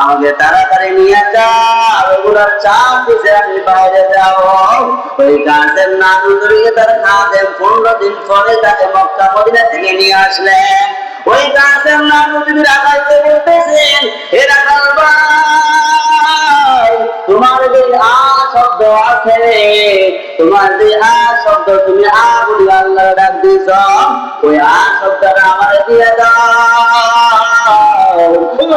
আমাকে তাড়াতাড়ি নিয়ে যাও, ওগুলোর চাপ দিছে আমি বাইরে যাবো। ওই গাছের নানু ধরিয়ে তার খাদেম 15 দিন পরে তাকে মক্কা মদিনা থেকে নিয়ে আসলেন। ওই গাছের নানু যদি রাখাইতে বলতেছেন, এ রাখাল ভাই, তোমার যে আ শব্দ আছে, তোমার যে আ শব্দ, তুমি আ বলি আল্লাহ ডাক দিছ, ওই আ শব্দটা আমার দিয়ে দাও,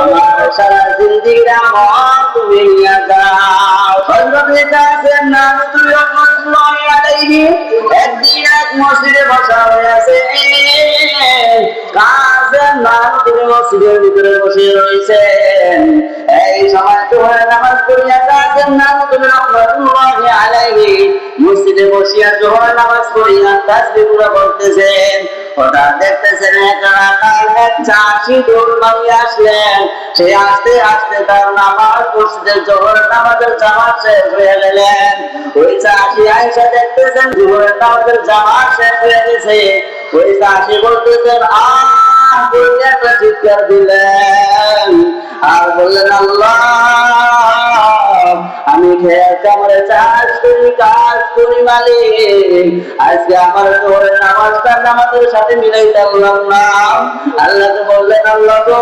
আমার সারা জিন্দিগির আমল তুমি নিয়ে যাও। হযরত গাছের নানু তুমি রহমাতুল্লাহি আলাইহি একদিন এক মসজিদে বসা হয়ে আছে। গাছের নানু তুমি মসজিদের ভিতরে বসে রয়েছেন। এই সময় জোহরের নামাজ পড়িয়া গাছের নানু তুমি রহমাতুল্লাহি আলাইহি মসজিদে বসিয়া জোহরের নামাজ পড়িয়া তাসবিহ পড়তেছেন। হঠাৎ দেখতেছেন এক চাষি দৌড় ভাঙিয়ে আসলেন। সে আস্তে আস্তে তার নামাজ মসজিদের জোহরের নামাজের জামাত শেষ হয়ে গেলেন। ওই চাষি আয়েশা দেখতেছেন জোহরের নামাজের জামাত শেষ হয়ে গেছে। ওই চাষি বলতেছেন আহ বলে একটা চিৎকার দিলেন আর বললেন, আল্লাহ, আমি খেয়ে কামড়ে চাষ করি, কাজ করি মালিক, আজকে আমার জোহরের নামাজটা নামাজের সাথে মিলাইতে পারলাম না। আল্লাহকে বললেন, আল্লাহ গো,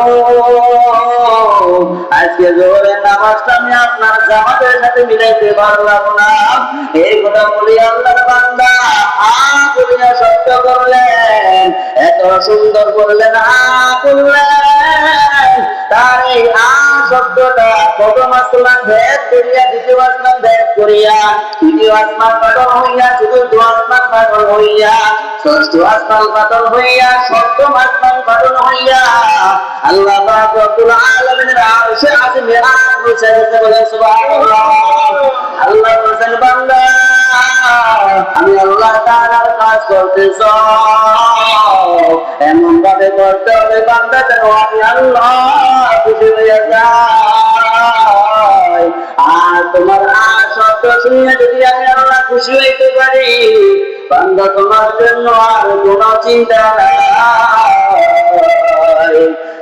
আজকে জোহরের নামাজটা আমি আপনার জামাতের সাথে মিলাইতে পারলাম না। এই কথা বলি আল্লাহর বান্দা আ বলিয়া শব্দ করলেন, এত সুন্দর করলেন, আ করলেন। তার এই আ শব্দটা প্রথম আসমান ভেদ করিয়া, দ্বিতীয় আসমান ভেদ করিয়া, তৃতীয় আসমান পাতন হইয়া, চতুর্থ আসমান পাতন হইয়া, ষষ্ঠ আসমান পাতন হইয়া, সপ্তম আসমান পাতন হইয়া আল্লাহ পাক রব্বুল আলামিনের আরশে আজিমে পৌঁছে গেছে। বলে সুবহানাল্লাহ। আল্লাহ বলেন, বান্দা, আমি আল্লাহ তাআলার কাজ করতেছ, এমন ভাবে করতে হবে বান্দা যেন আমি আল্লাহ খুশি হয়ে যাই। আর তোমার আ শব্দ শুনে যদি আমি আল্লাহ খুশি হইতে পারি, বান্দা তোমার জন্য আর কোনো চিন্তা নাই।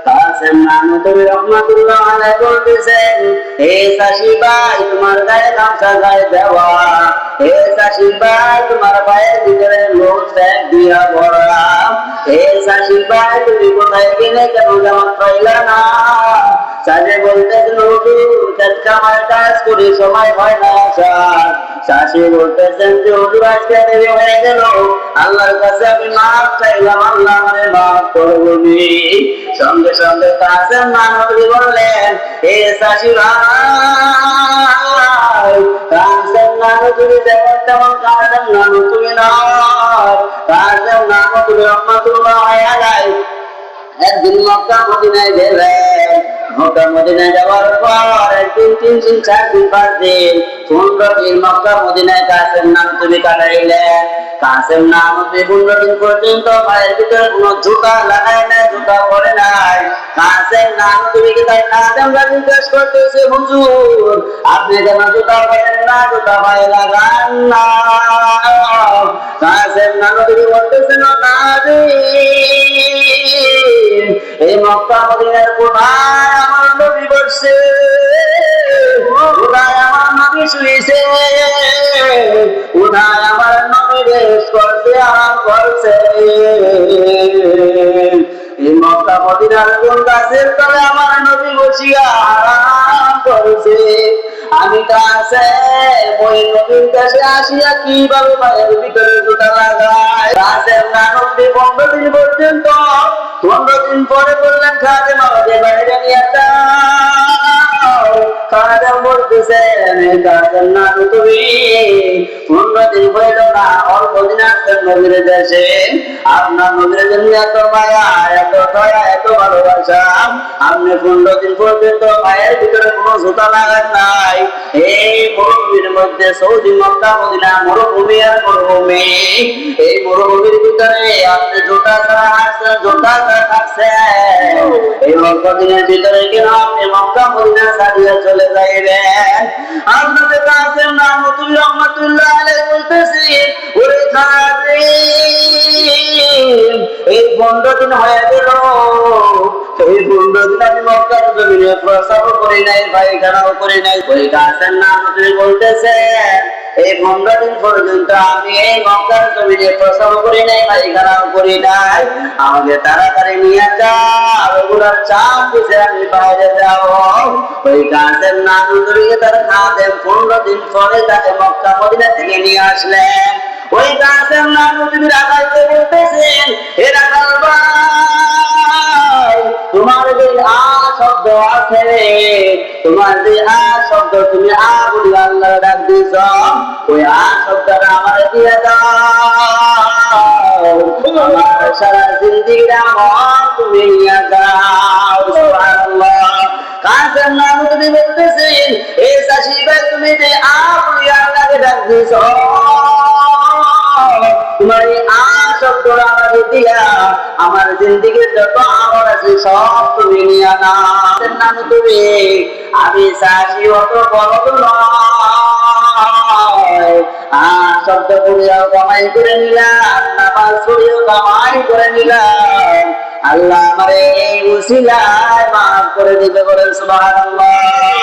কাসেম নানু তুমি রহমাতুল্লাহ আলাইহি বলতেছেন, হে চাষি ভাই, তোমার গায়ে গামছা গায়ে দেওয়া, হে চাষি ভাই, তোমার পায়ের ভিতরে লোক স্যাক দিয়া ভরা, হে চাষি ভাই, তুমি কোথায় গেলে কেন জামাত পাইলা না? চাষে বলতেছেন, হুজুর, খেত খামার কাজ করি, সময় হয় না আসার। চাষি বলতেছেন যে হুজুর, আজকে দেরি হয়ে গেল, আল্লাহর কাছে আমি মাফ চাইলাম, আল্লাহ আমারে মাফ করবি। সঙ্গে সঙ্গে কাসেম নানু বললেন, হে চাষি ভাই, কাসেম নানু তুমি যেমন তেমন কাসেম নানু তুমি নয়। কাসেম নানু তুমি রহমাতুল্লাহ আলাইহি একদিন মক্কা মদিনায় গেলেন। মক্কা মদিনায় যাওয়ার পর একদিন, 3 দিন, 4 দিন, 5 দিন, 15 দিন মক্কা মদিনায় কাসেম নানু তুমি কাটাইলেন। কাসেম নানু 15 দিন পর্যন্ত পায়ের ভিতরে কোনো জুতা লাগায় নাই, জুতা পরে নাই। কাসেম নানু তুমি কি তাই কাসেমরা জিজ্ঞেস করতেছে, হুজুর, আপনি কেন জুতা পরেন না, জুতা পায়ে লাগান না? কাসেম নানু তুমি বলতেছেন, নাজি, এই মক্কা মদিনার কোথায় আমার নবী বসছে, কোথায় আমার নবী শুয়েছে, কোথায় আমার নবী রেস্ট করছে, আরাম করছে? এই মক্কা মদিনার কোন গাছের তলে আমার নবী বসিয়া আরাম করছে? আমি কাছে ওই নবীর কাছে আসিয়া কিভাবে পায়ের ভিতরে জুতা লাগায়? গাছের নানু 15 দিন পর্যন্ত, 15 দিন পরে বললেন, খাদেম আমাকে বাইরে নিয়ে যাও। খাদেম বলতেছেন, কাসেম নানু তুমি 15 দিন হইল না, অল্প দিন আসছেন নবীর দেশে, আপনার নবীর জন্য এত মায়া, এত দয়া, এত ভালোবাসা, আপনি 15 দিন পর্যন্ত পায়ের ভিতরে কোনো জুতা লাগান নাই। এই মরুভূমির মধ্যে, সৌদি মক্কা মদিনা মরুভূমি আর মরুভূমি, এই মরুভূমির ভিতরে আপনি জুতা ছাড়া হাঁটছেন, জুতা ছাড়া থাকছেন। এই অল্প দিনের ভিতরে কেন আপনি মক্কা মদিনা ছাড়িয়ে চলে যাইবেন? আপনাদের কাসেম নানু তুমি রহমাতুল্লাহ আলাইহি বলতেছি, ওরে খাদেম, এই 15 দিন হয়ে গেল, এই 15 দিন আমি মক্কার জমিনে প্রসব করি নাই, পায়খানাও করি নাই। ওই গাছের নাম তুমি বলতেছেন এই 15 দিন পর্যন্ত আমি এই মক্কার জমিনে প্রসব করি নাই, পায়খানাও করি নাই। আমাকে তাড়াতাড়ি নিয়ে যাও, ওগুলার চাপ দিছে আমি বাইরে যাও। ওই গাছের নাম তুমি তার খাদেম 15 দিন পরে তাকে মক্কা মদিনা থেকে নিয়ে আসলেন। ওই গাছের নাম তুমি রাখাইতে বলতেছেন, এ রাখাল ভাই, তোমার যে আ শব্দ আছে, তোমার যে আ শব্দ, তুমি আ বলি আল্লাহ ডাক দিছ, ওই আ শব্দটা আমার দিয়ে দাও। আমার সারা জিন্দিগিটা আমার তুমি নিয়ে যাও। সুবহানাল্লাহ। গাছের নাম তুমি বলতেছেন, এই চাষি ভাই, তুমি যে আ বলি আল্লাহকে ডাক দিছ, তোমার এই আ শব্দটা আমাকে দিয়া আমার জিন্দিগির যত আমল আছে সব তুমি নিয়ে নাও। নাম তুমি, আমি চাষি অত বড় নয়। শব্দ করিয়াও কামাই করে নিলাম, নামাজ পড়িও কামাই করে নিলাম। আল্লাহ আমারে এই উসিলায় মাফ করে দিতে, বলেন সুবহানাল্লাহ।